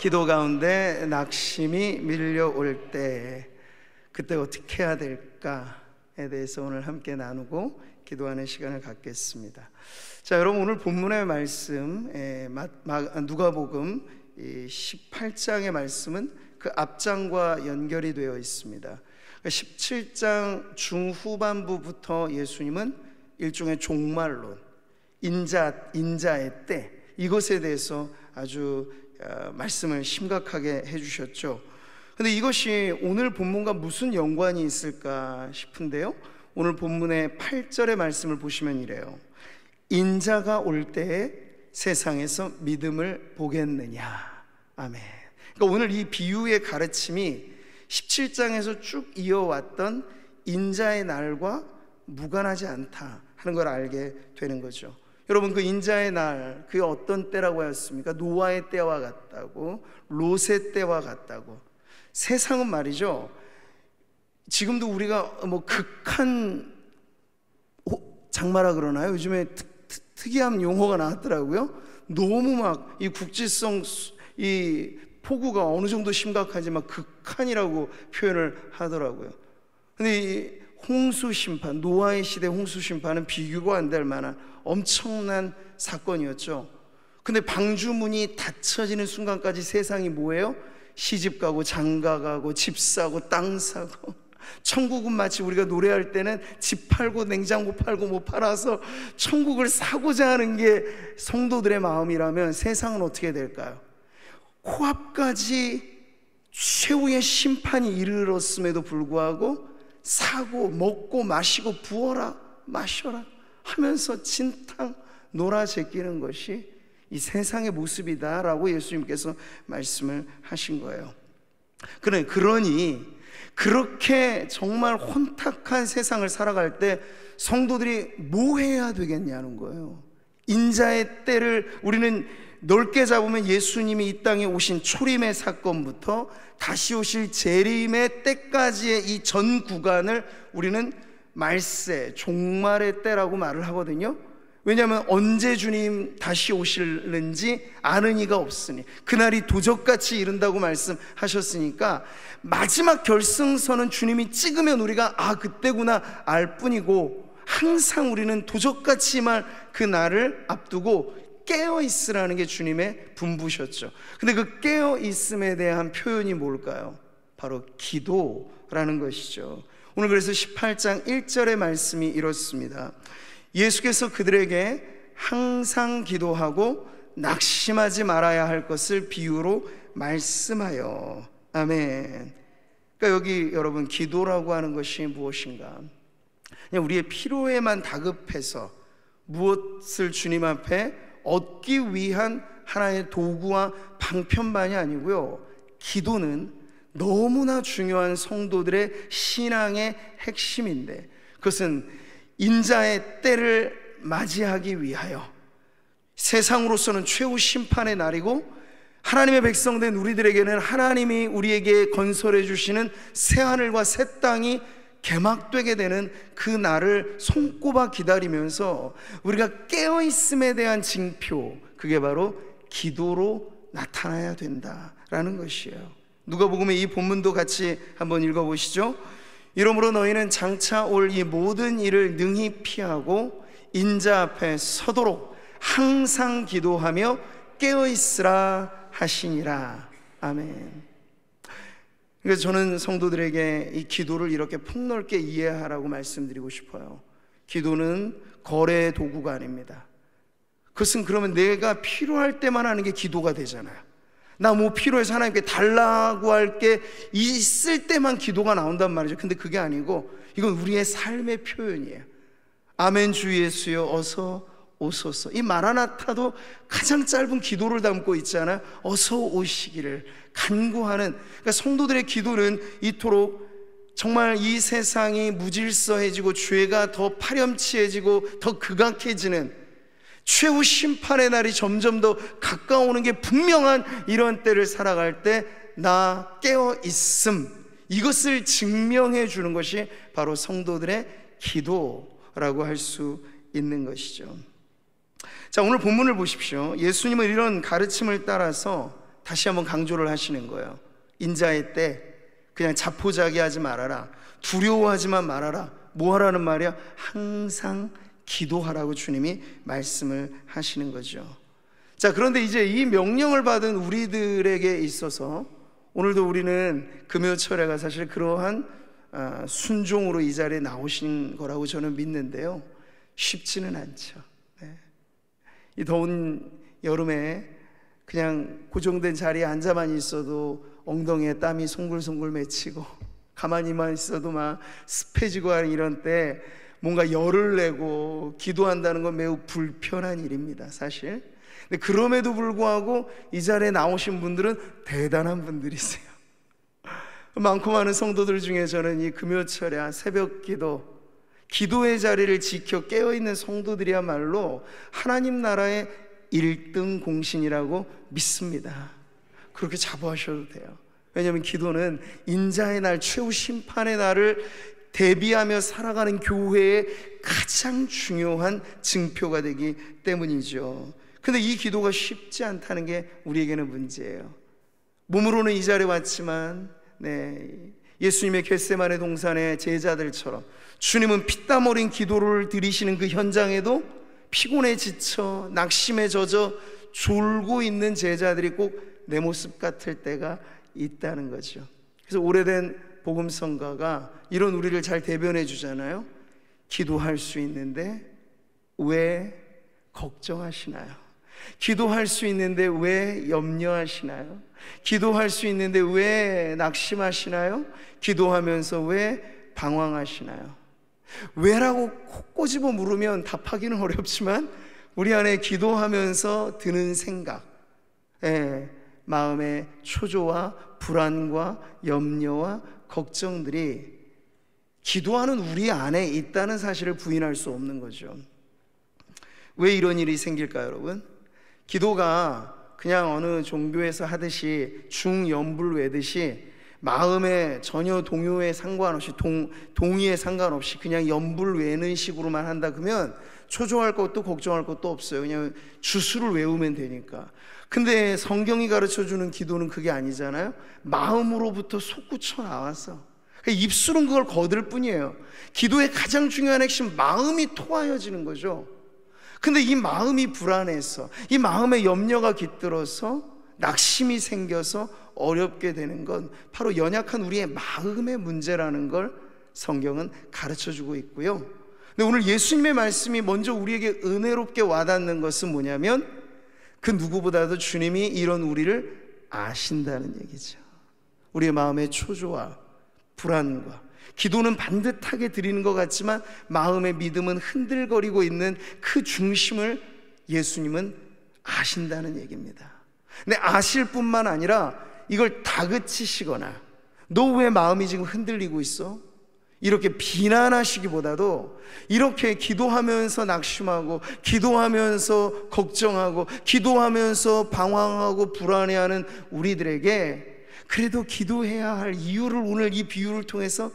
기도 가운데 낙심이 밀려올 때 그때 어떻게 해야 될까에 대해서 오늘 함께 나누고 기도하는 시간을 갖겠습니다. 자, 여러분, 오늘 본문의 말씀 누가복음 18장의 말씀은 그 앞장과 연결이 되어 있습니다. 17장 중후반부부터 예수님은 일종의 종말론, 인자의 때, 이것에 대해서 아주 말씀을 심각하게 해주셨죠. 근데 이것이 오늘 본문과 무슨 연관이 있을까 싶은데요, 오늘 본문의 8절의 말씀을 보시면 이래요. 인자가 올 때에 세상에서 믿음을 보겠느냐. 아멘. 그러니까 오늘 이 비유의 가르침이 17장에서 쭉 이어왔던 인자의 날과 무관하지 않다 하는 걸 알게 되는 거죠. 여러분, 그 인자의 날, 그게 어떤 때라고 하였습니까? 노아의 때와 같다고, 롯의 때와 같다고. 세상은 말이죠, 지금도 우리가 극한 장마라 그러나요? 요즘에 특이한 용어가 나왔더라고요. 너무 막 이 국지성 이 폭우가 어느 정도 심각한지 막 극한이라고 표현을 하더라고요. 근데 이 홍수 심판, 노아의 시대 홍수 심판은 비교가 안 될 만한 엄청난 사건이었죠. 근데 방주문이 닫혀지는 순간까지 세상이 뭐예요? 시집가고 장가가고 집 사고 땅 사고. 천국은 마치 우리가 노래할 때는 집 팔고 냉장고 팔고 못 팔아서 천국을 사고자 하는 게 성도들의 마음이라면, 세상은 어떻게 될까요? 코앞까지 최후의 심판이 이르렀음에도 불구하고 사고 먹고 마시고 부어라 마셔라 하면서 진탕 놀아 제끼는 것이 이 세상의 모습이다라고 예수님께서 말씀을 하신 거예요. 그러니 그렇게 정말 혼탁한 세상을 살아갈 때 성도들이 뭐 해야 되겠냐는 거예요. 인자의 때를 우리는 넓게 잡으면 예수님이 이 땅에 오신 초림의 사건부터 다시 오실 재림의 때까지의 이 전 구간을 우리는 말세, 종말의 때라고 말을 하거든요. 왜냐하면 언제 주님 다시 오실는지 아는 이가 없으니, 그날이 도적같이 이른다고 말씀하셨으니까 마지막 결승선은 주님이 찍으면 우리가 그때구나 알 뿐이고, 항상 우리는 도적같이만 그 날을 앞두고 깨어있으라는 게 주님의 분부셨죠. 근데 그 깨어있음에 대한 표현이 뭘까요? 바로 기도라는 것이죠. 오늘 그래서 18장 1절의 말씀이 이렇습니다. 예수께서 그들에게 항상 기도하고 낙심하지 말아야 할 것을 비유로 말씀하여. 아멘. 그러니까 여기 여러분, 기도라고 하는 것이 무엇인가? 그냥 우리의 필요에만 다급해서 무엇을 주님 앞에 얻기 위한 하나의 도구와 방편만이 아니고요, 기도는 너무나 중요한 성도들의 신앙의 핵심인데, 그것은 인자의 때를 맞이하기 위하여, 세상으로서는 최후 심판의 날이고 하나님의 백성된 우리들에게는 하나님이 우리에게 건설해 주시는 새하늘과 새 땅이 개막되게 되는 그 날을 손꼽아 기다리면서 우리가 깨어있음에 대한 징표, 그게 바로 기도로 나타나야 된다라는 것이에요. 누가복음의 이 본문도 같이 한번 읽어보시죠. 이러므로 너희는 장차 올 이 모든 일을 능히 피하고 인자 앞에 서도록 항상 기도하며 깨어있으라 하시니라. 아멘. 그래서 저는 성도들에게 이 기도를 이렇게 폭넓게 이해하라고 말씀드리고 싶어요. 기도는 거래의 도구가 아닙니다. 그것은 그러면 내가 필요할 때만 하는 게 기도가 되잖아요. 나 뭐 필요해서 하나님께 달라고 할 게 있을 때만 기도가 나온단 말이죠. 근데 그게 아니고 이건 우리의 삶의 표현이에요. 아멘 주 예수여 어서 오소서. 이 마라나타도 가장 짧은 기도를 담고 있잖아요. 어서 오시기를 간구하는. 그러니까 성도들의 기도는 이토록 정말 이 세상이 무질서해지고 죄가 더 파렴치해지고 더 극악해지는 최후 심판의 날이 점점 더 가까워오는 게 분명한 이런 때를 살아갈 때 나 깨어있음, 이것을 증명해 주는 것이 바로 성도들의 기도라고 할 수 있는 것이죠. 자, 오늘 본문을 보십시오. 예수님은 이런 가르침을 따라서 다시 한번 강조를 하시는 거예요. 인자의 때 그냥 자포자기하지 말아라, 두려워하지만 말아라. 뭐 하라는 말이야? 항상 기도하라고 주님이 말씀을 하시는 거죠. 자, 그런데 이제 이 명령을 받은 우리들에게 있어서 오늘도 우리는 금요철에가 사실 그러한 순종으로 이 자리에 나오신 거라고 저는 믿는데요, 쉽지는 않죠. 네. 이 더운 여름에 그냥 고정된 자리에 앉아만 있어도 엉덩이에 땀이 송글송글 맺히고 가만히만 있어도 막 습해지고 하는 이런 때 뭔가 열을 내고 기도한다는 건 매우 불편한 일입니다, 사실. 근데 그럼에도 불구하고 이 자리에 나오신 분들은 대단한 분들이세요. 많고 많은 성도들 중에 저는 이 금요철야 새벽 기도의 자리를 지켜 깨어있는 성도들이야말로 하나님 나라의 1등 공신이라고 믿습니다. 그렇게 자부하셔도 돼요. 왜냐하면 기도는 인자의 날, 최후 심판의 날을 대비하며 살아가는 교회의 가장 중요한 증표가 되기 때문이죠. 근데 이 기도가 쉽지 않다는 게 우리에게는 문제예요. 몸으로는 이 자리에 왔지만 예수님의 겟세마네 동산의 제자들처럼 주님은 피땀 어린 기도를 드리시는 그 현장에도 피곤에 지쳐 낙심에 젖어 졸고 있는 제자들이 꼭 내 모습 같을 때가 있다는 거죠. 그래서 오래된 복음성가가 이런 우리를 잘 대변해 주잖아요. 기도할 수 있는데 왜 걱정하시나요? 기도할 수 있는데 왜 염려하시나요? 기도할 수 있는데 왜 낙심하시나요? 기도하면서 왜 방황하시나요? 왜라고 콕 꼬집어 물으면 답하기는 어렵지만 우리 안에 기도하면서 드는 생각, 마음의 초조와 불안과 염려와 걱정들이 기도하는 우리 안에 있다는 사실을 부인할 수 없는 거죠. 왜 이런 일이 생길까요, 여러분? 기도가 그냥 어느 종교에서 하듯이 중연불 외듯이 마음에 전혀 동요에 상관없이 동의에 상관없이 그냥 연불 외는 식으로만 한다 그러면 초조할 것도 걱정할 것도 없어요. 그냥 주수를 외우면 되니까. 근데 성경이 가르쳐주는 기도는 그게 아니잖아요. 마음으로부터 솟구쳐 나와서 입술은 그걸 거들 뿐이에요. 기도의 가장 중요한 핵심, 마음이 토하여지는 거죠. 근데 이 마음이 불안해서, 이 마음에 염려가 깃들어서 낙심이 생겨서 어렵게 되는 건 바로 연약한 우리의 마음의 문제라는 걸 성경은 가르쳐주고 있고요. 근데 오늘 예수님의 말씀이 먼저 우리에게 은혜롭게 와닿는 것은 뭐냐면 그 누구보다도 주님이 이런 우리를 아신다는 얘기죠. 우리의 마음의 초조와 불안과 기도는 반듯하게 드리는 것 같지만 마음의 믿음은 흔들거리고 있는 그 중심을 예수님은 아신다는 얘기입니다. 근데 아실 뿐만 아니라 이걸 다그치시거나 너 왜 마음이 지금 흔들리고 있어? 이렇게 비난하시기보다도 이렇게 기도하면서 낙심하고 기도하면서 걱정하고 기도하면서 방황하고 불안해하는 우리들에게 그래도 기도해야 할 이유를 오늘 이 비유를 통해서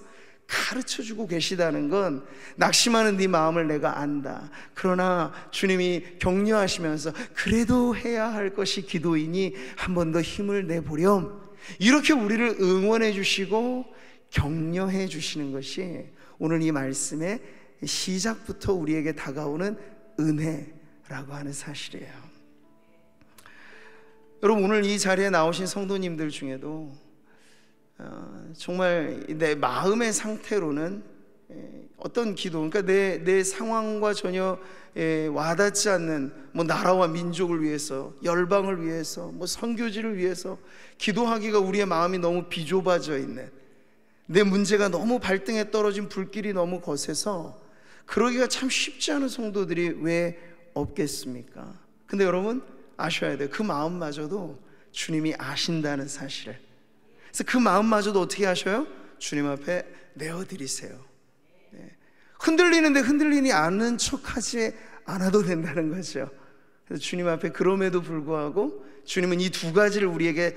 가르쳐주고 계시다는 건 낙심하는 네 마음을 내가 안다. 그러나 주님이 격려하시면서 그래도 해야 할 것이 기도이니 한 번 더 힘을 내보렴, 이렇게 우리를 응원해 주시고 격려해 주시는 것이 오늘 이 말씀의 시작부터 우리에게 다가오는 은혜라고 하는 사실이에요. 여러분, 오늘 이 자리에 나오신 성도님들 중에도 정말 내 마음의 상태로는 어떤 기도, 그러니까 내 상황과 전혀 와닿지 않는 뭐 나라와 민족을 위해서, 열방을 위해서, 뭐 선교지를 위해서 기도하기가 우리의 마음이 너무 비좁아져 있는, 내 문제가 너무 발등에 떨어진 불길이 너무 거세서 그러기가 참 쉽지 않은 성도들이 왜 없겠습니까? 근데 여러분 아셔야 돼요. 그 마음마저도 주님이 아신다는 사실을. 그래서 그 마음마저도 어떻게 하셔요? 주님 앞에 내어드리세요. 흔들리는데 흔들리지 않는 척하지 않아도 된다는 거죠. 그래서 주님 앞에 그럼에도 불구하고 주님은 이 두 가지를 우리에게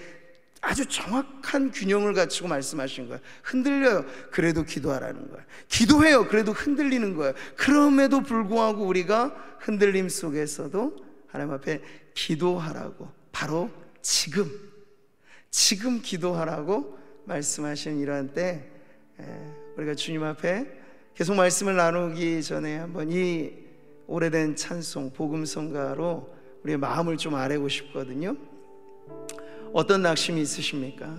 아주 정확한 균형을 갖추고 말씀하신 거예요. 흔들려요, 그래도 기도하라는 거예요. 기도해요, 그래도 흔들리는 거예요. 그럼에도 불구하고 우리가 흔들림 속에서도 하나님 앞에 기도하라고, 바로 지금 지금 기도하라고 말씀하시는 이러한 때 우리가 주님 앞에 계속 말씀을 나누기 전에 한번 이 오래된 찬송 복음성가로 우리의 마음을 좀 아뢰고 싶거든요. 어떤 낙심이 있으십니까?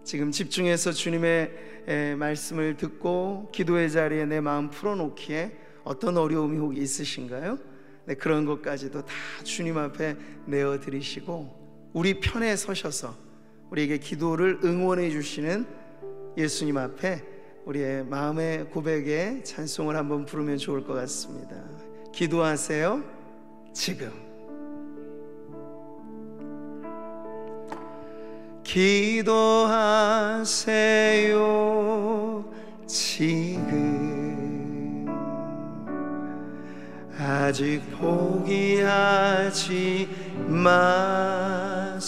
지금 집중해서 주님의 말씀을 듣고 기도의 자리에 내 마음 풀어놓기에 어떤 어려움이 혹 있으신가요? 네, 그런 것까지도 다 주님 앞에 내어드리시고 우리 편에 서셔서 우리에게 기도를 응원해 주시는 예수님 앞에 우리의 마음의 고백에 찬송을 한번 부르면 좋을 것 같습니다. 기도하세요. 지금 기도하세요. 지금 아직 포기하지 마세요.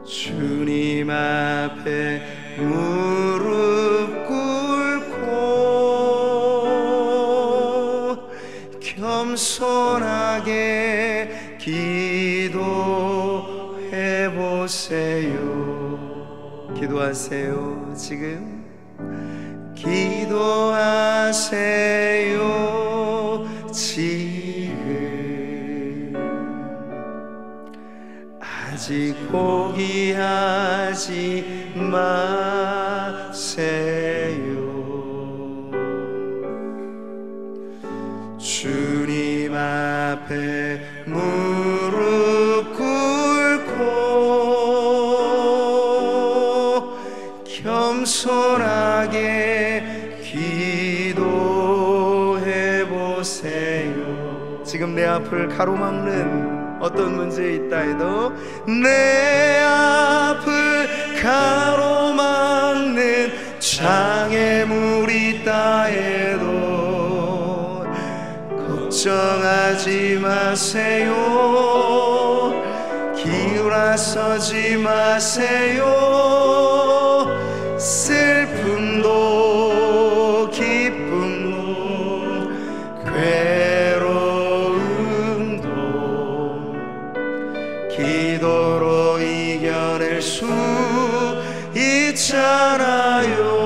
주님 앞에 무릎 꿇고 겸손하게 기도해 보세요. 기도하세요. 지금 기도하세요. 지금 아직 포기하지 마세요. 주님 앞에 무릎 꿇고 겸손하게 기도해 보세요. 지금 내 앞을 가로막는 어떤 문제 있다 해도 내 앞을 가로막는 장애물이 있다 해도 걱정하지 마세요. 기울어서지 마세요. 슬픔도 기쁨도 괴로움도 기도로 이겨낼 수 있잖아요.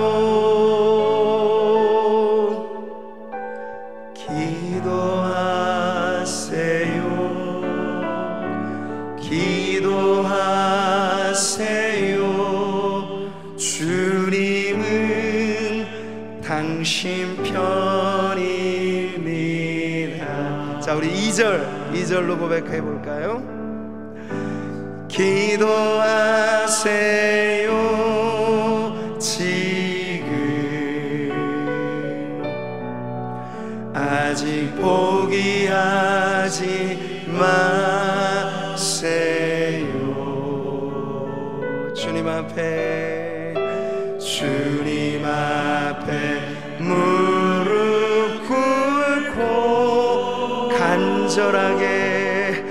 기도하세요. 주님은 당신 편입니다. 자, 우리 2절로 고백해 볼까요? 기도하세요. 지금 아직 포기하지 마세요. 주님 앞에 무릎 꿇고 간절하게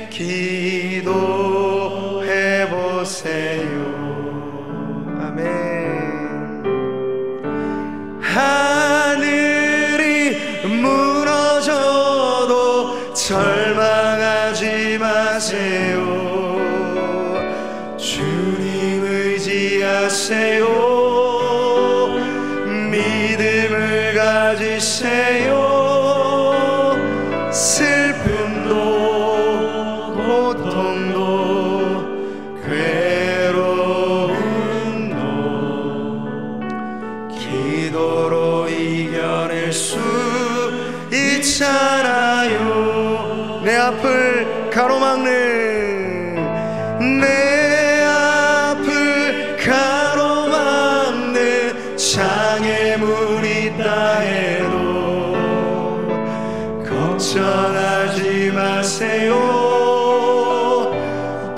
기도해 보세요. 아멘. 하늘이 무너져도 절망하지 마세요. 주님 의지하세요. 믿음을 가지세요. 슬픔도 고통도 괴로움도 기도로 이겨낼 수 있잖아요. 내 앞을 가로막는 장애물이 있다 해도 걱정하지 마세요.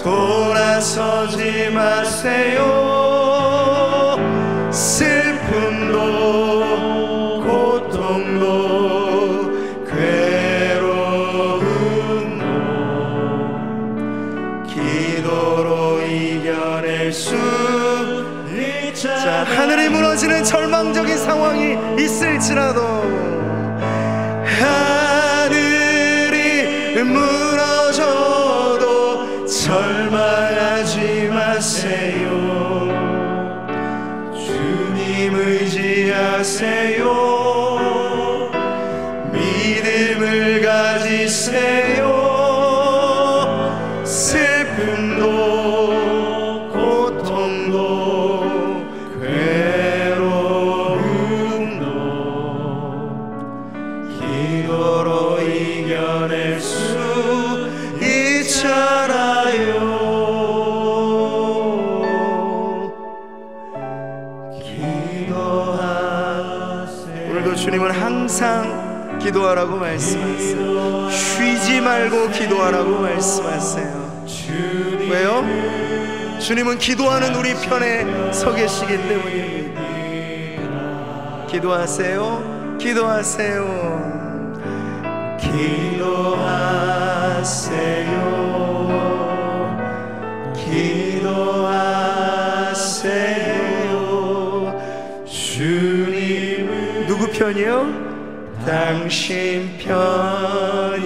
돌아서지 마세요. 슬픔도 고통도 괴로움도 기도로 이겨낼 수 자, 하늘이 무너지는 절망적인 상황이 있을지라도 하늘이 무너져도 절망하지 마세요. 주님 의지하세요. 믿음을 가지세요. 슬픔도 고통도 괴로움도 기도로 이겨낼 수 있잖아요. 기도하세요. 오늘도 주님은 항상 기도하라고 말씀하세요. 쉬지 말고 기도하라고 말씀하세요. 왜요? 주님은 기도하는 우리 편에 서 계시기 때문입니다. 기도하세요. 기도하세요. 기도하세요. 기도하세요. 주님 누구 편이요? 당신 편입니다.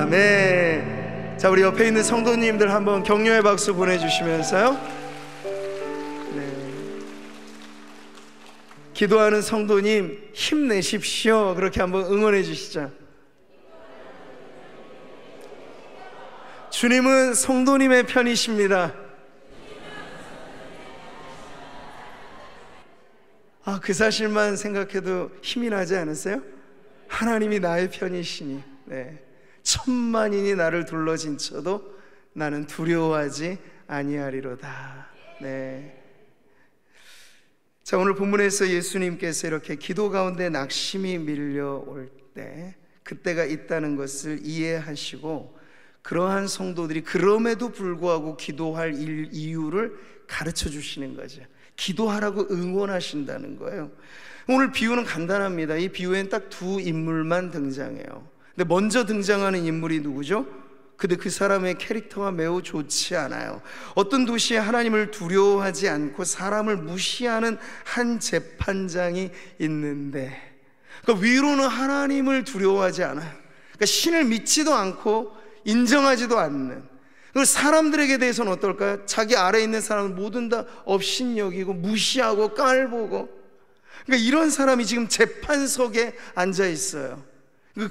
아멘. 자, 우리 옆에 있는 성도님들 한번 격려의 박수 보내주시면서요. 네. 기도하는 성도님 힘내십시오. 그렇게 한번 응원해 주시죠. 주님은 성도님의 편이십니다. 그 사실만 생각해도 힘이 나지 않으세요? 하나님이 나의 편이시니, 네. 천만인이 나를 둘러진쳐도 나는 두려워하지 아니하리로다. 네. 자, 오늘 본문에서 예수님께서 이렇게 기도 가운데 낙심이 밀려올 때 그때가 있다는 것을 이해하시고 그러한 성도들이 그럼에도 불구하고 기도할 이유를 가르쳐 주시는 거죠. 기도하라고 응원하신다는 거예요. 오늘 비유는 간단합니다. 이 비유엔 딱 두 인물만 등장해요. 근데 먼저 등장하는 인물이 누구죠? 근데 그 사람의 캐릭터가 매우 좋지 않아요. 어떤 도시에 하나님을 두려워하지 않고 사람을 무시하는 한 재판장이 있는데, 그러니까 위로는 하나님을 두려워하지 않아요. 그러니까 신을 믿지도 않고 인정하지도 않는, 사람들에게 대해서는 어떨까요? 자기 아래에 있는 사람은 모든 다 업신여기고 무시하고 깔보고, 그러니까 이런 사람이 지금 재판석에 앉아 있어요.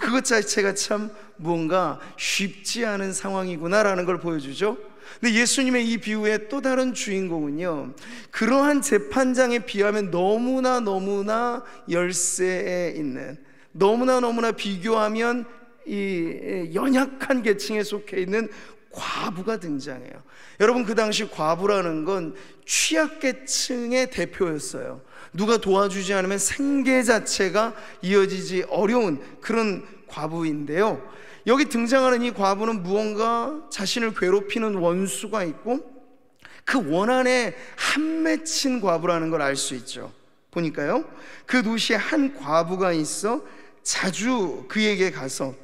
그것 자체가 참 뭔가 쉽지 않은 상황이구나라는 걸 보여주죠. 근데 예수님의 이 비유의 또 다른 주인공은요, 그러한 재판장에 비하면 너무나 열세에 있는, 너무나 비교하면 이 연약한 계층에 속해 있는 과부가 등장해요. 여러분, 그 당시 과부라는 건 취약계층의 대표였어요. 누가 도와주지 않으면 생계 자체가 이어지지 어려운 그런 과부인데요, 여기 등장하는 이 과부는 무언가 자신을 괴롭히는 원수가 있고 그 원한에 한 맺힌 과부라는 걸 알 수 있죠. 보니까요, 그 도시에 한 과부가 있어 자주 그에게 가서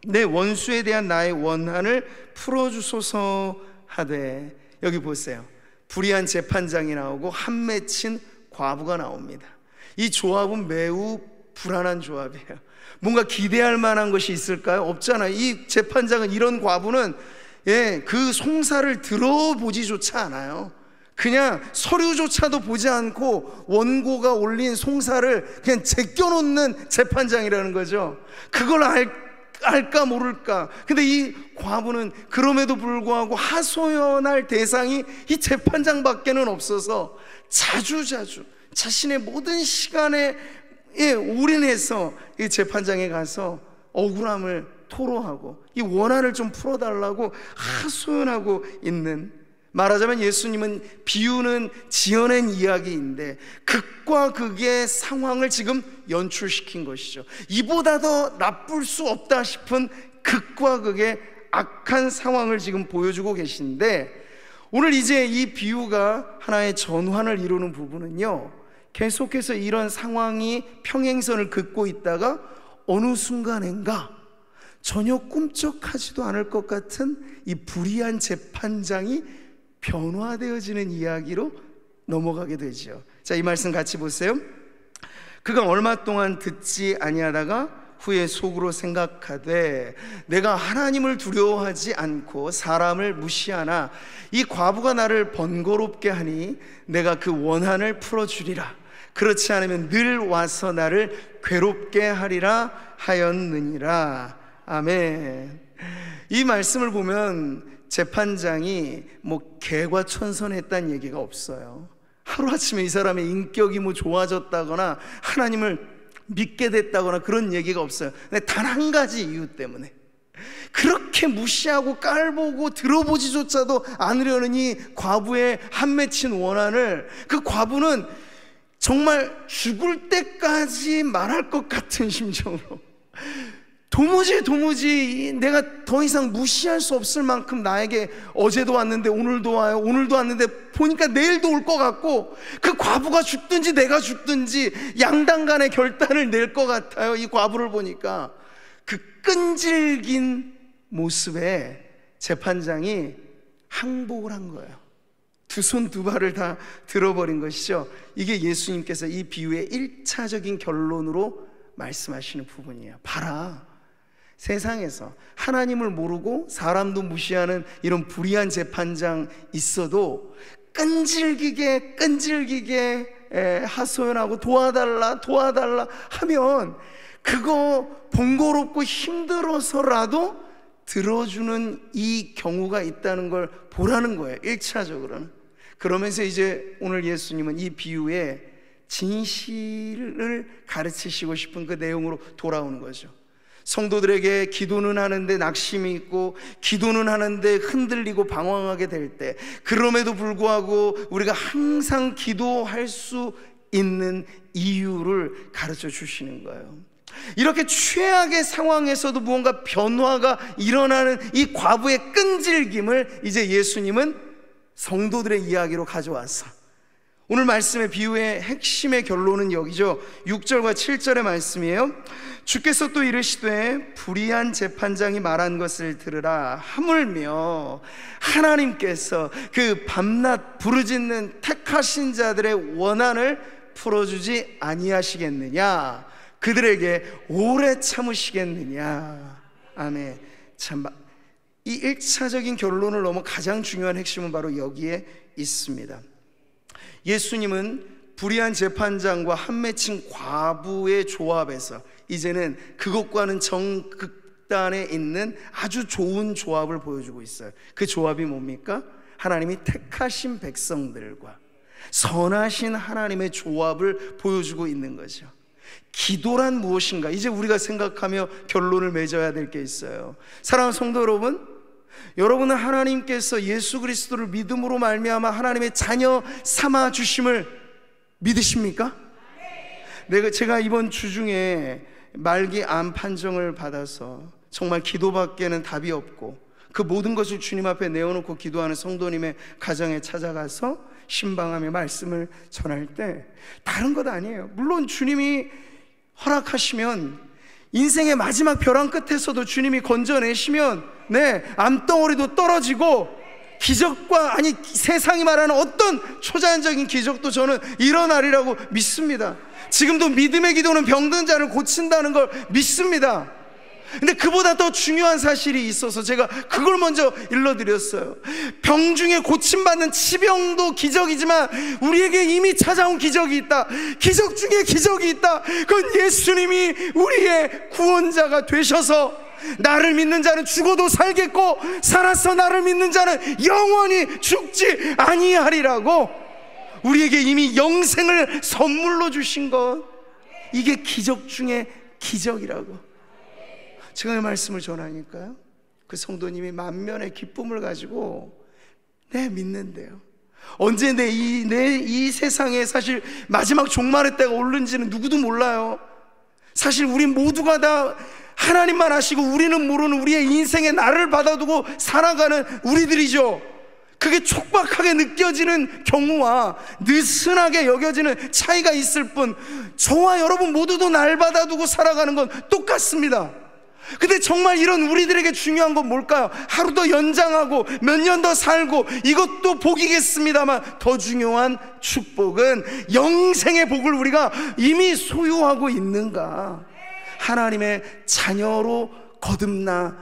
내 원수에 대한 나의 원한을 풀어주소서 하되, 여기 보세요. 불의한 재판장이 나오고 한 맺힌 과부가 나옵니다. 이 조합은 매우 불안한 조합이에요. 뭔가 기대할 만한 것이 있을까요? 없잖아요. 이 재판장은, 이런 과부는 그 송사를 들어보지조차 않아요. 그냥 서류조차도 보지 않고 원고가 올린 송사를 그냥 제껴놓는 재판장이라는 거죠. 그걸 알까 모를까. 근데 이 과부는 그럼에도 불구하고 하소연할 대상이 이 재판장밖에는 없어서 자주 자신의 모든 시간에 올인해서 이 재판장에 가서 억울함을 토로하고 이 원한을 좀 풀어달라고 하소연하고 있는, 말하자면 예수님은 비유는 지어낸 이야기인데 극과 극의 상황을 지금 연출시킨 것이죠. 이보다 더 나쁠 수 없다 싶은 극과 극의 악한 상황을 지금 보여주고 계신데, 오늘 이제 이 비유가 하나의 전환을 이루는 부분은요, 계속해서 이런 상황이 평행선을 긋고 있다가 어느 순간인가 전혀 꿈쩍하지도 않을 것 같은 이 불의한 재판장이 변화되어지는 이야기로 넘어가게 되죠. 자, 이 말씀 같이 보세요. 그가 얼마 동안 듣지 아니하다가 후에 속으로 생각하되 내가 하나님을 두려워하지 않고 사람을 무시하나 이 과부가 나를 번거롭게 하니 내가 그 원한을 풀어주리라. 그렇지 않으면 늘 와서 나를 괴롭게 하리라 하였느니라. 아멘. 이 말씀을 보면 재판장이 뭐 개과천선했다는 얘기가 없어요. 하루아침에 이 사람의 인격이 뭐 좋아졌다거나 하나님을 믿게 됐다거나 그런 얘기가 없어요. 단 한 가지 이유 때문에, 그렇게 무시하고 깔보고 들어보지조차도 않으려는 이 과부의 한 맺힌 원한을, 그 과부는 정말 죽을 때까지 말할 것 같은 심정으로 도무지 내가 더 이상 무시할 수 없을 만큼 나에게 어제도 왔는데 오늘도 와요, 오늘도 왔는데 보니까 내일도 올 것 같고, 그 과부가 죽든지 내가 죽든지 양당 간의 결단을 낼 것 같아요. 이 과부를 보니까 그 끈질긴 모습에 재판장이 항복을 한 거예요. 두 손 두 발을 다 들어버린 것이죠. 이게 예수님께서 이 비유의 1차적인 결론으로 말씀하시는 부분이에요. 봐라, 세상에서 하나님을 모르고 사람도 무시하는 이런 불의한 재판장 있어도 끈질기게 하소연하고 도와달라 하면 그거 번거롭고 힘들어서라도 들어주는 이 경우가 있다는 걸 보라는 거예요, 1차적으로는. 그러면서 이제 오늘 예수님은 이 비유의 진실을 가르치시고 싶은 그 내용으로 돌아오는 거죠. 성도들에게 기도는 하는데 낙심이 있고, 기도는 하는데 흔들리고 방황하게 될 때, 그럼에도 불구하고 우리가 항상 기도할 수 있는 이유를 가르쳐 주시는 거예요. 이렇게 최악의 상황에서도 무언가 변화가 일어나는 이 과부의 끈질김을 이제 예수님은 성도들의 이야기로 가져와서, 오늘 말씀의 비유의 핵심의 결론은 여기죠. 6절과 7절의 말씀이에요. 주께서 또 이르시되 불의한 재판장이 말한 것을 들으라. 하물며 하나님께서 그 밤낮 부르짖는 택하신 자들의 원한을 풀어주지 아니하시겠느냐? 그들에게 오래 참으시겠느냐? 아멘. 참, 이 1차적인 결론을 넘어 가장 중요한 핵심은 바로 여기에 있습니다. 예수님은 불의한 재판장과 한 맺힌 과부의 조합에서 이제는 그것과는 정극단에 있는 아주 좋은 조합을 보여주고 있어요. 그 조합이 뭡니까? 하나님이 택하신 백성들과 선하신 하나님의 조합을 보여주고 있는 거죠. 기도란 무엇인가? 이제 우리가 생각하며 결론을 맺어야 될 게 있어요. 사랑하는 성도 여러분, 여러분은 하나님께서 예수 그리스도를 믿음으로 말미암아 하나님의 자녀 삼아 주심을 믿으십니까? 제가 이번 주 중에 말기 암 판정을 받아서 정말 기도밖에는 답이 없고, 그 모든 것을 주님 앞에 내어놓고 기도하는 성도님의 가정에 찾아가서 신방하며 말씀을 전할 때 다른 것 아니에요. 물론 주님이 허락하시면 인생의 마지막 벼랑 끝에서도 주님이 건져내시면 암덩어리도 떨어지고 기적과, 아니 세상이 말하는 어떤 초자연적인 기적도 저는 일어나리라고 믿습니다. 지금도 믿음의 기도는 병든 자를 고친다는 걸 믿습니다. 근데 그보다 더 중요한 사실이 있어서 제가 그걸 먼저 일러드렸어요. 병 중에 고침받는 치병도 기적이지만 우리에게 이미 찾아온 기적이 있다. 기적 중에 기적이 있다. 그건 예수님이 우리의 구원자가 되셔서 나를 믿는 자는 죽어도 살겠고 살아서 나를 믿는 자는 영원히 죽지 아니하리라고 우리에게 이미 영생을 선물로 주신 것, 이게 기적 중에 기적이라고 제가 이 말씀을 전하니까요, 그 성도님이 만면의 기쁨을 가지고 믿는데요. 언제 이 세상에 사실 마지막 종말의 때가 오는지는 누구도 몰라요. 사실 우리 모두가 다 하나님만 아시고 우리는 모르는 우리의 인생의 날을 받아두고 살아가는 우리들이죠. 그게 촉박하게 느껴지는 경우와 느슨하게 여겨지는 차이가 있을 뿐, 저와 여러분 모두도 날 받아두고 살아가는 건 똑같습니다. 근데 정말 이런 우리들에게 중요한 건 뭘까요? 하루 더 연장하고 몇 년 더 살고 이것도 복이겠습니다만, 더 중요한 축복은 영생의 복을 우리가 이미 소유하고 있는가? 하나님의 자녀로 거듭나셨나요?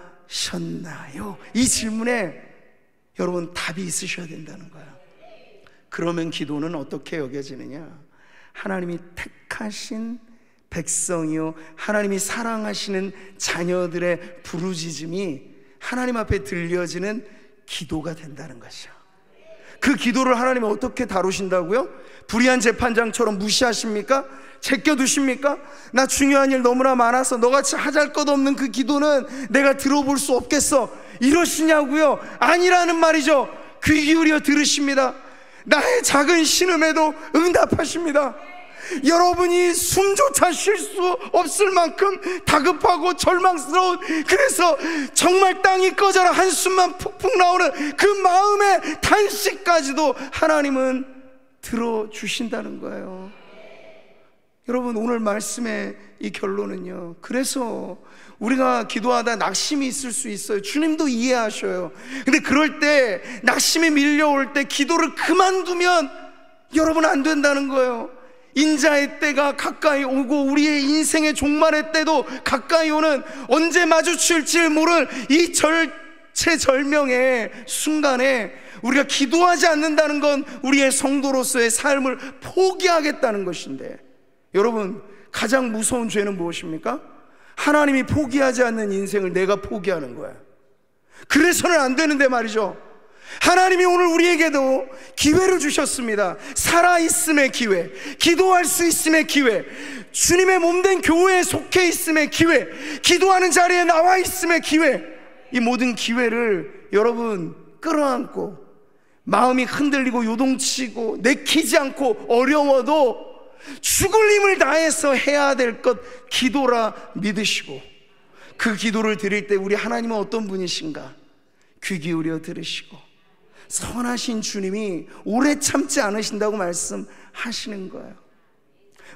이 질문에 여러분 답이 있으셔야 된다는 거예요. 그러면 기도는 어떻게 여겨지느냐? 하나님이 택하신 백성이요, 하나님이 사랑하시는 자녀들의 부르짖음이 하나님 앞에 들려지는 기도가 된다는 것이죠. 그 기도를 하나님이 어떻게 다루신다고요? 불의한 재판장처럼 무시하십니까? 제껴두십니까? 나 중요한 일 너무나 많아서 너같이 하잘것없는 그 기도는 내가 들어볼 수 없겠어, 이러시냐고요? 아니라는 말이죠. 귀 기울여 들으십니다. 나의 작은 신음에도 응답하십니다. 여러분이 숨조차 쉴 수 없을 만큼 다급하고 절망스러운, 그래서 정말 땅이 꺼져라 한숨만 푹푹 나오는 그 마음의 탄식까지도 하나님은 들어주신다는 거예요. 여러분, 오늘 말씀의 이 결론은요, 그래서 우리가 기도하다 낙심이 있을 수 있어요. 주님도 이해하셔요. 근데 그럴 때, 낙심이 밀려올 때 기도를 그만두면 여러분 안 된다는 거예요. 인자의 때가 가까이 오고 우리의 인생의 종말의 때도 가까이 오는, 언제 마주칠지 모를 이 절체절명의 순간에 우리가 기도하지 않는다는 건 우리의 성도로서의 삶을 포기하겠다는 것인데, 여러분, 가장 무서운 죄는 무엇입니까? 하나님이 포기하지 않는 인생을 내가 포기하는 거야. 그래서는 안 되는데 말이죠. 하나님이 오늘 우리에게도 기회를 주셨습니다. 살아있음의 기회, 기도할 수 있음의 기회, 주님의 몸된 교회에 속해 있음의 기회, 기도하는 자리에 나와 있음의 기회, 이 모든 기회를 여러분 끌어안고, 마음이 흔들리고 요동치고 내키지 않고 어려워도 죽을 힘을 다해서 해야 될 것 기도라 믿으시고, 그 기도를 드릴 때 우리 하나님은 어떤 분이신가 귀 기울여 들으시고, 선하신 주님이 오래 참지 않으신다고 말씀하시는 거예요.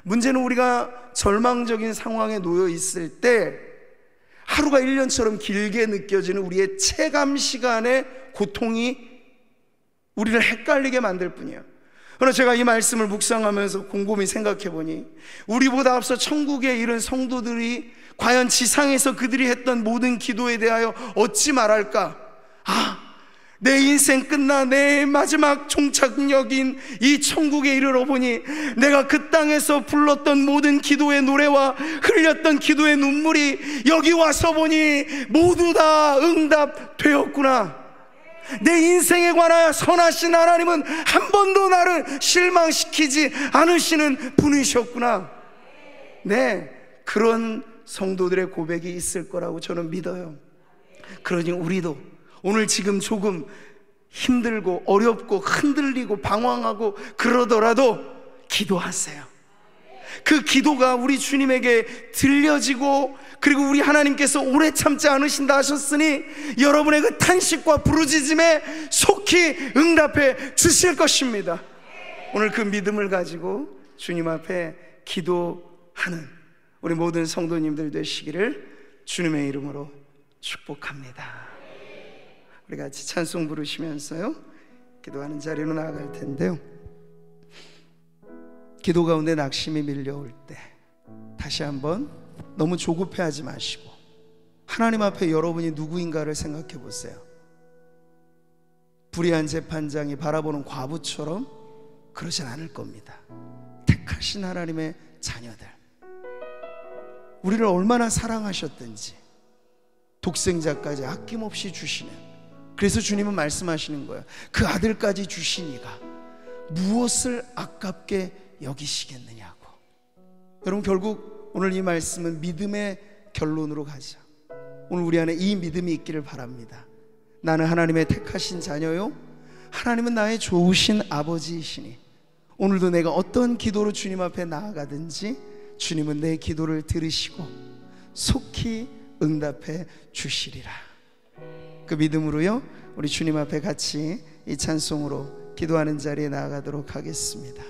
문제는 우리가 절망적인 상황에 놓여 있을 때 하루가 1년처럼 길게 느껴지는 우리의 체감 시간의 고통이 우리를 헷갈리게 만들 뿐이에요. 그러나 제가 이 말씀을 묵상하면서 곰곰이 생각해 보니, 우리보다 앞서 천국에 이른 성도들이 과연 지상에서 그들이 했던 모든 기도에 대하여 어찌 말할까? 내 인생 끝나 내 마지막 종착역인 이 천국에 이르러 보니 내가 그 땅에서 불렀던 모든 기도의 노래와 흘렸던 기도의 눈물이 여기 와서 보니 모두 다 응답되었구나. 내 인생에 관하여 선하신 하나님은 한 번도 나를 실망시키지 않으시는 분이셨구나. 네, 그런 성도들의 고백이 있을 거라고 저는 믿어요. 그러니 우리도 오늘 지금 조금 힘들고 어렵고 흔들리고 방황하고 그러더라도 기도하세요. 그 기도가 우리 주님에게 들려지고, 그리고 우리 하나님께서 오래 참지 않으신다 하셨으니 여러분의 그 탄식과 부르짖음에 속히 응답해 주실 것입니다. 오늘 그 믿음을 가지고 주님 앞에 기도하는 우리 모든 성도님들 되시기를 주님의 이름으로 축복합니다. 우리 같이 찬송 부르시면서요 기도하는 자리로 나아갈 텐데요, 기도 가운데 낙심이 밀려올 때 다시 한번 너무 조급해하지 마시고 하나님 앞에 여러분이 누구인가를 생각해 보세요. 불의한 재판장이 바라보는 과부처럼 그러진 않을 겁니다. 택하신 하나님의 자녀들, 우리를 얼마나 사랑하셨든지 독생자까지 아낌없이 주시는, 그래서 주님은 말씀하시는 거예요. 그 아들까지 주시니가 무엇을 아깝게 여기시겠느냐고. 여러분, 결국 오늘 이 말씀은 믿음의 결론으로 가자. 오늘 우리 안에 이 믿음이 있기를 바랍니다. 나는 하나님의 택하신 자녀요, 하나님은 나의 좋으신 아버지이시니 오늘도 내가 어떤 기도로 주님 앞에 나아가든지 주님은 내 기도를 들으시고 속히 응답해 주시리라. 그 믿음으로요 우리 주님 앞에 같이 이 찬송으로 기도하는 자리에 나아가도록 하겠습니다.